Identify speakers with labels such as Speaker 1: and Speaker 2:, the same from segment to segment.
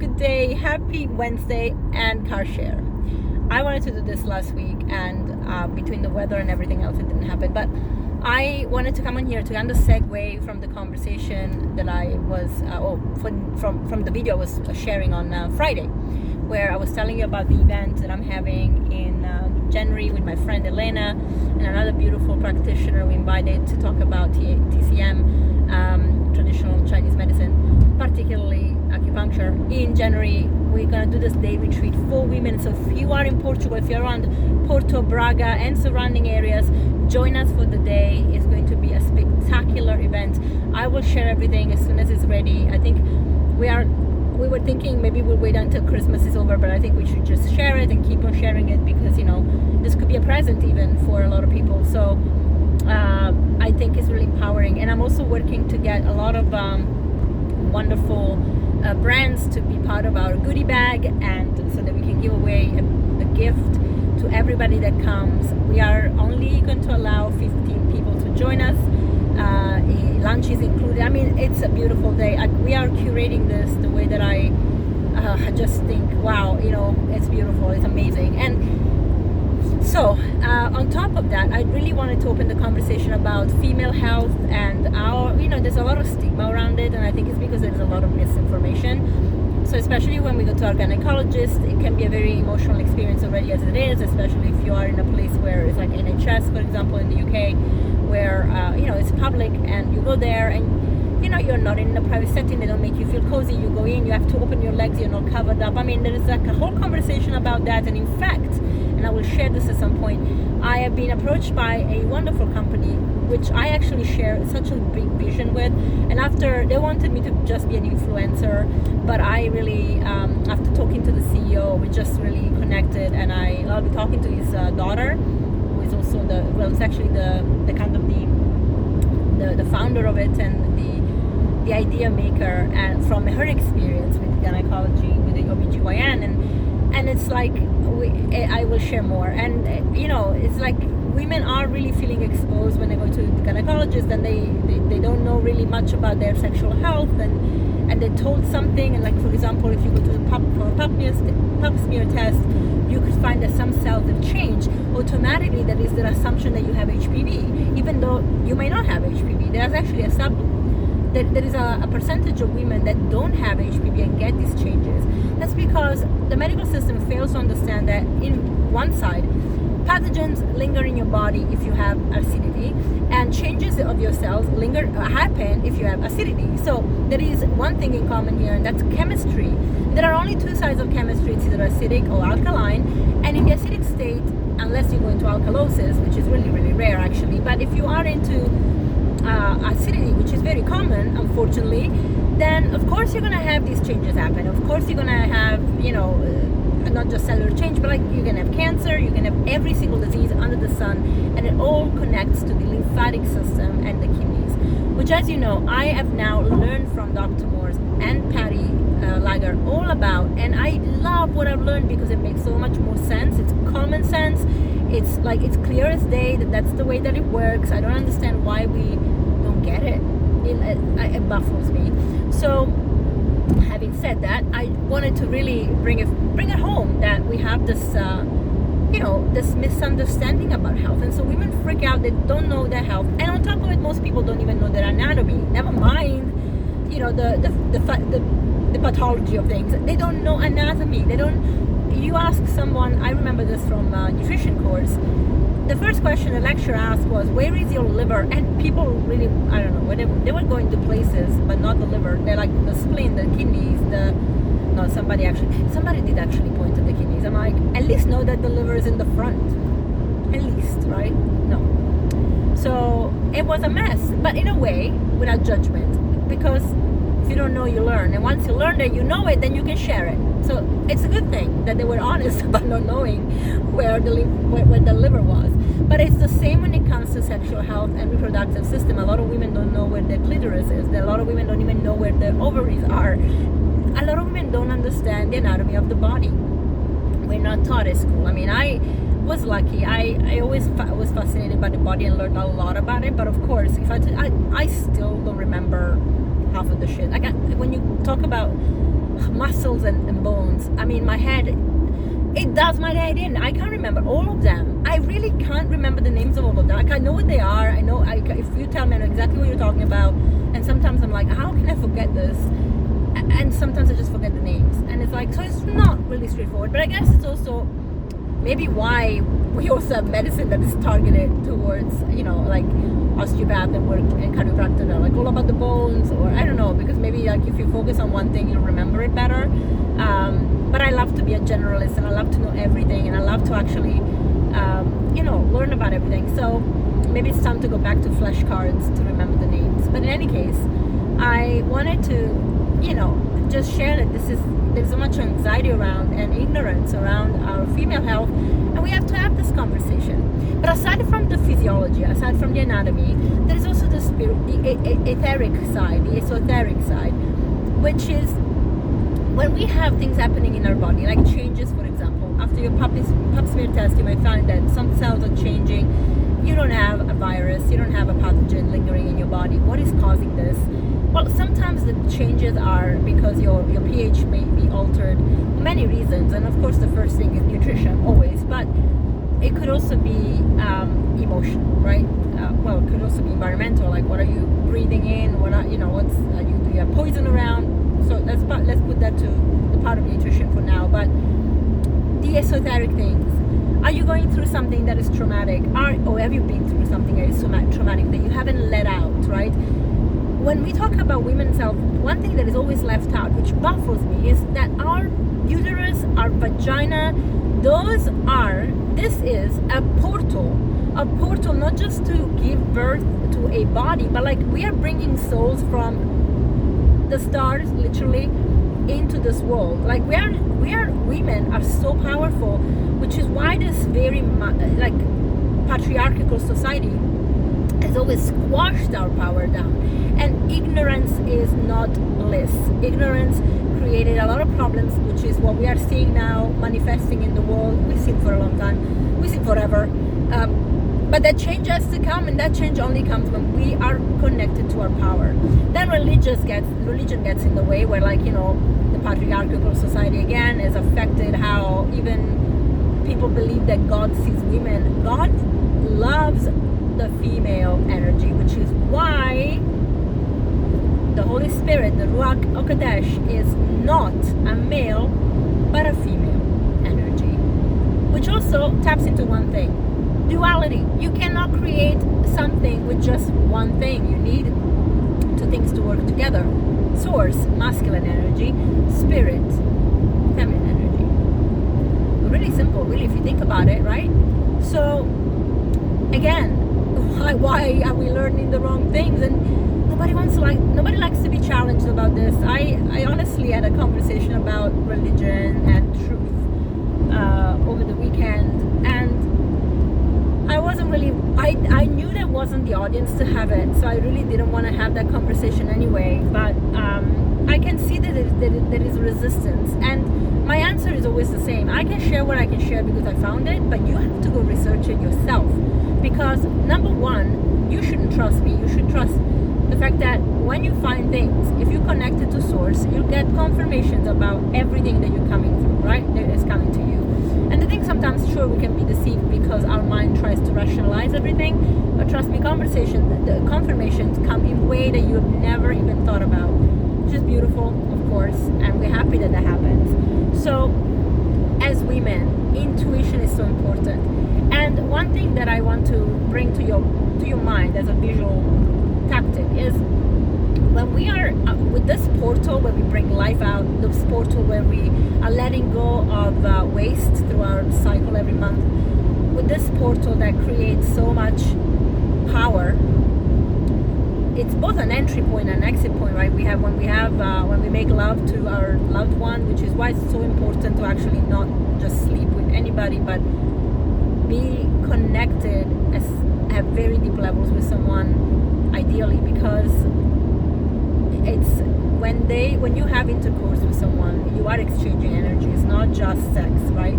Speaker 1: good day, happy Wednesday, and car share. I wanted to do this last week, and between the weather and everything else, it didn't happen. But I wanted to come on here to kind of segue from the conversation that I was, from the video I was sharing on Friday, where I was telling you about the event that I'm having in January with my friend Elena and another beautiful practitioner we invited to talk about TCM, traditional Chinese medicine, particularly acupuncture. In January, we're going to do this day retreat for women. So if you are in Portugal, if you're around Porto, Braga and surrounding areas, join us for the day. It's going to be a spectacular event. I will share everything as soon as it's ready. I think we were thinking maybe we'll wait until Christmas is over, but I think we should just share it and keep on sharing it because, this could be a present even for a lot of people. So I think it's really empowering. And I'm also working to get a lot of wonderful brands to be part of our goodie bag, and so that we can give away a gift to everybody that comes. We are only going to allow 15 people to join us. Lunch is included. I mean, it's a beautiful day. We are curating this the way that I just think, wow, it's beautiful, it's amazing. And so on top of that, I really wanted to open the conversation about female health and there's a lot of stigma around it, and I think it's because there's a lot of misinformation. So especially when we go to our gynecologist, it can be a very emotional experience already as it is, especially if you are in a place where it's like NHS, for example, in the UK, where it's public and you go there and you're not in a private setting. They don't make you feel cozy. You go in, you have to open your legs, you're not covered up. I mean, there is like a whole conversation about that. And in fact, and I will share this at some point, I have been approached by a wonderful company which I actually share such a big vision with, and after they wanted me to just be an influencer, but I really after talking to the CEO, we just really connected, and I'll be talking to his daughter, who is also it's actually the kind of the founder of it and the idea maker, and from her experience with gynecology, with the OBGYN, and it's like I will share more. And it's like women are really feeling exposed when they go to the gynecologist, and they don't know really much about their sexual health, and they're told something. And like, for example, if you go to the pap smear test, you could find that some cells have changed. Automatically, that is the assumption that you have HPV, even though you may not have HPV. There's actually there is a percentage of women that don't have HPV and get these changes. That's because the medical system fails to understand that in one side, pathogens linger in your body if you have acidity, and changes of your cells happen if you have acidity. So there is one thing in common here, and that's chemistry. There are only two sides of chemistry. It's either acidic or alkaline, and in the acidic state, unless you go into alkalosis, which is really, really rare actually, but if you are into acidity, which is very common, unfortunately, then of course you're going to have these changes happen. Of course you're going to have, not just cellular change, but like you're going to have cancer, you're going to have every single disease under the sun, and it all connects to the lymphatic system and the kidneys, which, as you know, I have now learned from Dr. Morse and Patty Lager all about, and I love what I've learned because it makes so much more sense. It's common sense. It's like, it's clear as day that's the way that it works. I don't understand why we don't get it. It baffles me. So having said that, I wanted to really bring it home that we have this this misunderstanding about health, and so women freak out. They don't know their health, and on top of it, most people don't even know their anatomy, never mind the pathology of things. They don't know anatomy. You ask someone, I remember this from nutrition course, the first question the lecturer asked was, where is your liver? And people really, I don't know, they were going to places, but not the liver. They're like the spleen, the kidneys, somebody did actually point to the kidneys. I'm like, at least know that the liver is in the front. At least, right? No. So it was a mess, but in a way, without judgment, because if you don't know, you learn. And once you learn that you know it, then you can share it. So it's a good thing that they were honest about not knowing where the liver was. But it's the same when it comes to sexual health and reproductive system. A lot of women don't know where their clitoris is. A lot of women don't even know where their ovaries are. A lot of women don't understand the anatomy of the body. We're not taught at school. I mean, I was lucky. I always was fascinated by the body and learned a lot about it. But of course, if I still don't remember half of the shit. When you talk about muscles and bones. I mean, my head, it does my head in. I can't remember all of them. I really can't remember the names of all of them. Like, I know what they are. I know, if you tell me, I know exactly what you're talking about. And sometimes I'm like, how can I forget this? And sometimes I just forget the names. And it's like, so it's not really straightforward. But I guess it's also maybe why we also have medicine that is targeted towards, like osteopath and work and chiropractor that are like all about the bones, or I don't know, because maybe like if you focus on one thing, you'll remember it better. But I love to be a generalist, and I love to know everything, and I love to actually, learn about everything. So maybe it's time to go back to flashcards to remember the names. But in any case, I wanted to, just share that there's so much anxiety around and ignorance around our female health, and we have to have this conversation. But aside from the physiology, aside from the anatomy, there is also the spirit, the etheric side, the esoteric side, which is when we have things happening in our body, like changes, for example. After your pap smear test, you might find that some cells are changing. You don't have a virus, you don't have a pathogen lingering in your body. What is causing this? Well, sometimes the changes are because your pH may be altered for many reasons. And of course, the first thing is nutrition, always. But it could also be emotion, right? It could also be environmental. Like, what are you breathing in? What are, do you have poison around? So let's put that to the part of nutrition for now. But the esoteric things. Are you going through something that is traumatic? Or have you been through something that is so traumatic that you haven't let out, right? When we talk about women's health, one thing that is always left out, which baffles me, is that our uterus, our vagina, this is a portal not just to give birth to a body, but like we are bringing souls from the stars, literally, into this world. Like women are so powerful, which is why this very like patriarchal society has always squashed our power down. And ignorance is not bliss. Ignorance created a lot of problems, which is what we are seeing now manifesting in the world. We've seen for a long time, we've seen forever. But that change has to come, and that change only comes when we are connected to our power. Then religion gets in the way, where the patriarchal society again has affected how even people believe that God sees women. God loves the female energy, which is why the Holy Spirit, the Ruach HaKodesh, is not a male but a female energy, which also taps into one thing: duality. You cannot create something with just one thing. You need two things to work together: source, masculine energy; spirit, feminine energy. Really simple, really, if you think about it, right? So again, why are we learning the wrong things? And nobody likes to be challenged about this. I honestly had a conversation about religion and truth over the weekend, and I wasn't really, I knew that wasn't the audience to have it, so I really didn't want to have that conversation anyway. But I can see that there is resistance, and my answer is always the same. I can share what I can share because I found it, but you have to go research it yourself. Because number one, you shouldn't trust me. You should trust the fact that when you find things, if you connect it to source, you'll get confirmations about everything that you're coming through, right? That is coming to you. And the thing, sometimes, sure, we can be deceived because our mind tries to rationalize everything. But trust me, the confirmations come in a way that you have never even thought about. Which is beautiful, of course, and we're happy that happens. So, as women, intuition is so important. And one thing that I want to bring to your mind as a visual tactic is when we are with this portal where we bring life out, this portal where we are letting go of waste through our cycle every month, with this portal that creates so much power. It's both an entry point and an exit point, right? When we make love to our loved one, which is why it's so important to actually not just sleep with anybody, but be connected at very deep levels with someone, ideally, because it's when you have intercourse with someone, you are exchanging energy. It's not just sex, right?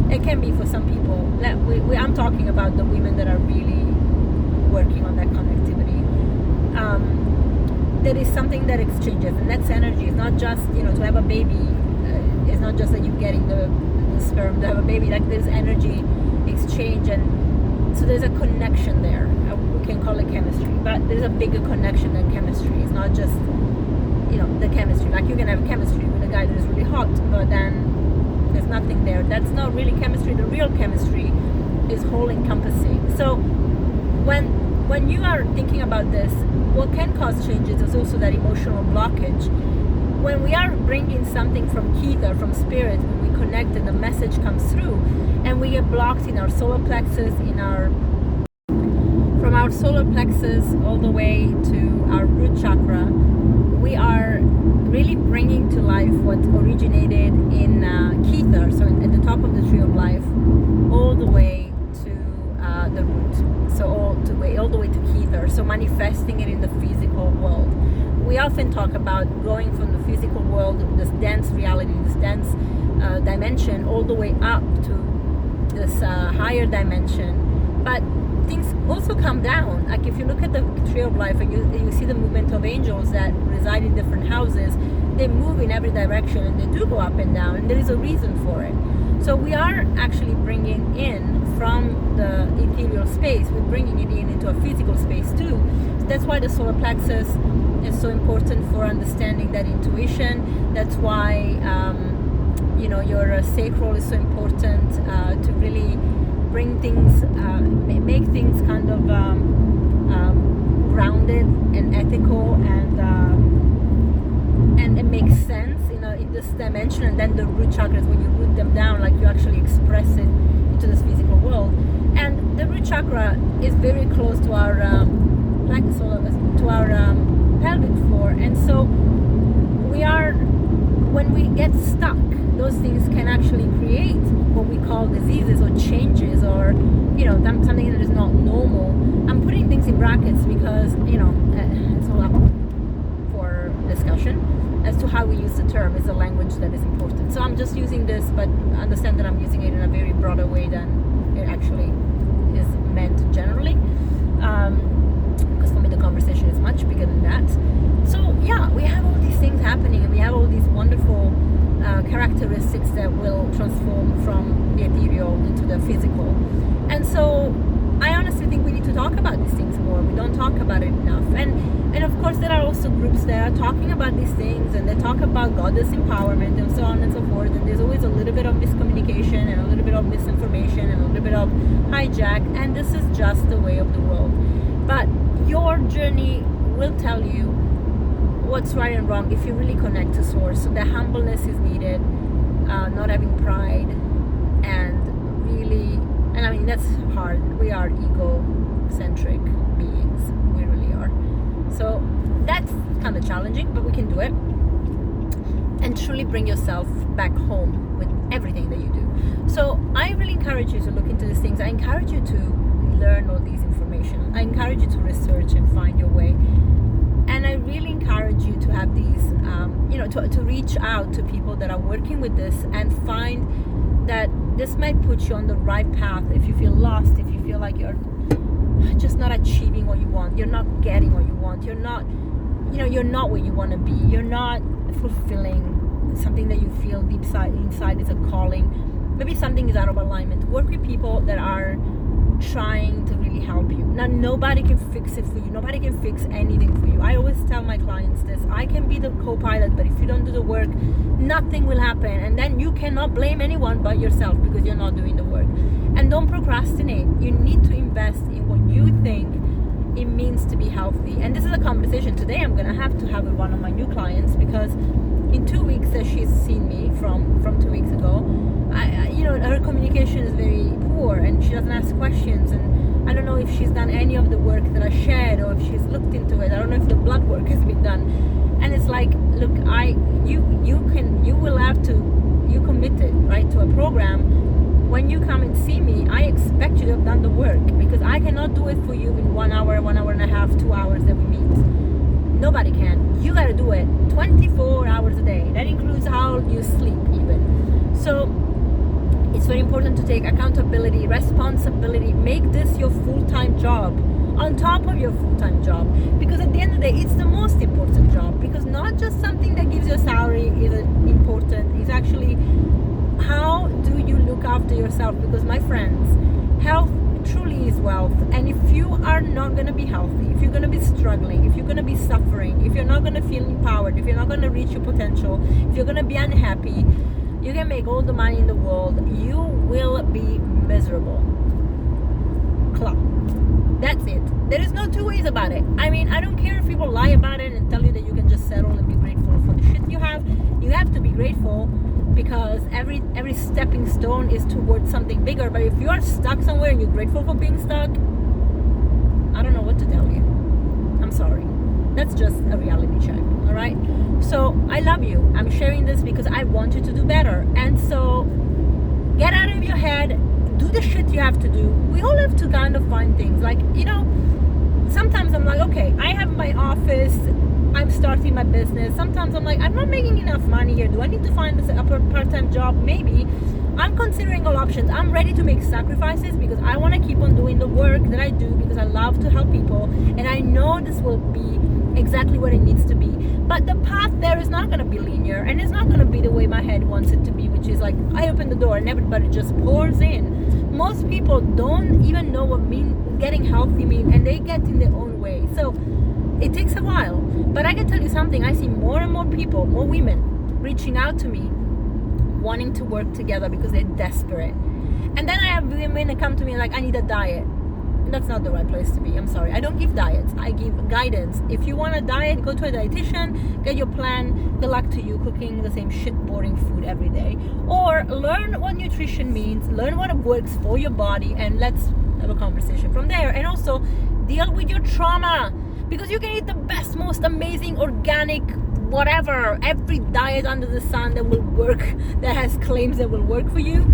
Speaker 1: It can be for some people. I'm talking about the women that are really working on that connectivity. there is something that exchanges, and that's energy. It's not just, to have a baby. It's not just that you're getting the sperm to have a baby. Like, there's energy exchange, and so there's a connection there. We can call it chemistry, but there's a bigger connection than chemistry. It's not just, the chemistry. Like, you can have chemistry with a guy that is really hot, but then there's nothing there. That's not really chemistry. The real chemistry is whole encompassing. So when you are thinking about this, what can cause changes is also that emotional blockage. When we are bringing something from ether, from spirit, when we connect and the message comes through, and we get blocked in our solar plexus, from our solar plexus all the way to our root chakra, we are really bringing to life what originated in ether, so at the top of the tree of life, all the way to the root, so all the way to ether, so manifesting it in the physical world. We often talk about going from the physical world, this dense reality, this dense dimension, all the way up to this higher dimension. But things also come down. Like, if you look at the tree of life and you see the movement of angels that reside in different houses, they move in every direction and they do go up and down, and there is a reason for it. So we are actually bringing in from the ethereal space, we're bringing it into a physical space too. So that's why the solar plexus is so important for understanding that intuition. That's why your sacral is so important to really bring things, make things kind of grounded and ethical and it makes sense in this dimension. And then the root chakras, when you root them down, like, you actually express it into this physical world. And the root chakra is very close to our pelvic floor, and so when we get stuck, those things can actually create what we call diseases or changes, or something that is not normal. I'm putting things in brackets because it's all up for discussion as to how we use the term. Is a language that is important. So I'm just using this, but understand that I'm using it in a very broader way than it actually is meant generally. Because for me the conversation is much bigger than that. So yeah, we have all these things happening, and we have all these wonderful characteristics that will transform from the ethereal into the physical. And so I honestly think we need to talk about these things more. We don't talk about it enough. And of course there are also groups that are talking about these things, and they talk about goddess empowerment and so on and so forth, and there's always a little bit of miscommunication and a little bit of misinformation and a little bit of hijack, and this is just the way of the world. But your journey will tell you what's right and wrong if you really connect to source. So the humbleness is needed, not having pride, and really, and I mean that's hard. We are egocentric beings, we really are. So that's kind of challenging, but we can do it. And truly bring yourself back home with everything that you do. So I really encourage you to look into these things. I encourage you to learn all these information. I encourage you to research and find your way. And I really encourage you to have these, to reach out to people that are working with this and find that this might put you on the right path. If you feel lost, if you feel like you're just not achieving what you want, you're not getting what you want, you're not where you want to be, you're not fulfilling something that you feel deep inside is a calling. Maybe something is out of alignment. Work with people that are trying to really help you. Now, nobody can fix it for you. Nobody can fix anything for you. I always tell my clients this. I can be the co-pilot, but if you don't do the work, nothing will happen. And then you cannot blame anyone but yourself because you're not doing the work. And don't procrastinate. You need to invest in what you think it means to be healthy. And this is a conversation today I'm going to have with one of my new clients, because in 2 weeks that she's seen me from 2 weeks ago, her communication is very poor and she doesn't ask questions, and I don't know if she's done any of the work that I shared or if she's looked into it. I don't know if the blood work has been done. And it's like, look, you committed, right, to a program. When you come and see me, I expect you to have done the work, because I cannot do it for you in 1 hour, 1 hour and a half, 2 hours that we meet. Nobody can. You gotta do it 24 hours a day. That includes how you sleep even. So it's very important to take accountability, responsibility, make this your full-time job. on top of your full-time job, because at the end of the day it's the most important job, because not just something that gives you a salary is important, it's actually how do you look after yourself, because my friends, health truly is wealth. And if you are not going to be healthy, if you're going to be struggling, if you're going to be suffering, if you're not going to feel empowered, if you're not going to reach your potential, if you're going to be unhappy, you can make all the money in the world, you will be miserable. That's it. There is no two ways about it. I mean, I don't care if people lie about it and tell you that you can just settle and be grateful for the shit you have. You have to be grateful, because every stepping stone is towards something bigger. But if you are stuck somewhere and you're grateful for being stuck, I don't know what to tell you. I'm sorry. That's just a reality check. All right. So I love you. I'm sharing this because I want you to do better. And so get out of your head. Do the shit you have to do. We all have to kind of find things like, sometimes I'm like, okay, I have my office, I'm starting my business. Sometimes I'm like, I'm not making enough money here. Do I need to find a part-time job? Maybe. I'm considering all options. I'm ready to make sacrifices because I want to keep on doing the work that I do, because I love to help people, and I know this will be exactly what it needs to be. But the path there is not going to be linear, and it's not going to be the way my head wants it to be, which is like I open the door and everybody just pours in. Most people don't even know what getting healthy means, and they get in their own way. So it takes a while. But I can tell you something, I see more and more people, more women reaching out to me, wanting to work together because they're desperate. And then I have women that come to me like, I need a diet. And that's not the right place to be. I'm sorry. I don't give diets. I give guidance. If you want a diet, go to a dietitian, get your plan. Good luck to you cooking the same shit, boring food every day. Or learn what nutrition means, learn what works for your body, and let's have a conversation from there. And also deal with your trauma, because you can eat the best, most amazing, organic, whatever, every diet under the sun that will work, that has claims that will work for you.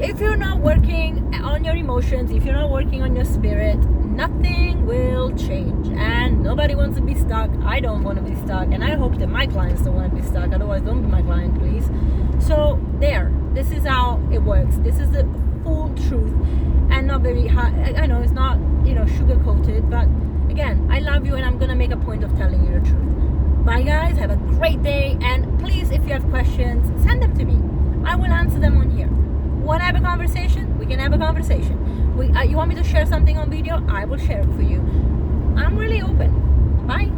Speaker 1: If you're not working on your emotions, if you're not working on your spirit, nothing will change. And nobody wants to be stuck. I don't want to be stuck, and I hope that my clients don't want to be stuck. Otherwise, don't be my client, please. So there, this is how it works. This is the full truth, and not very high. I know it's not, sugar coated, but again, I love you, and I'm gonna make a point of telling you the truth. Bye guys, have a great day, and please, if you have questions, send them to me. I will answer them on here. Want to have a conversation? We can have a conversation. You want me to share something on video? I will share it for you. I'm really open. Bye.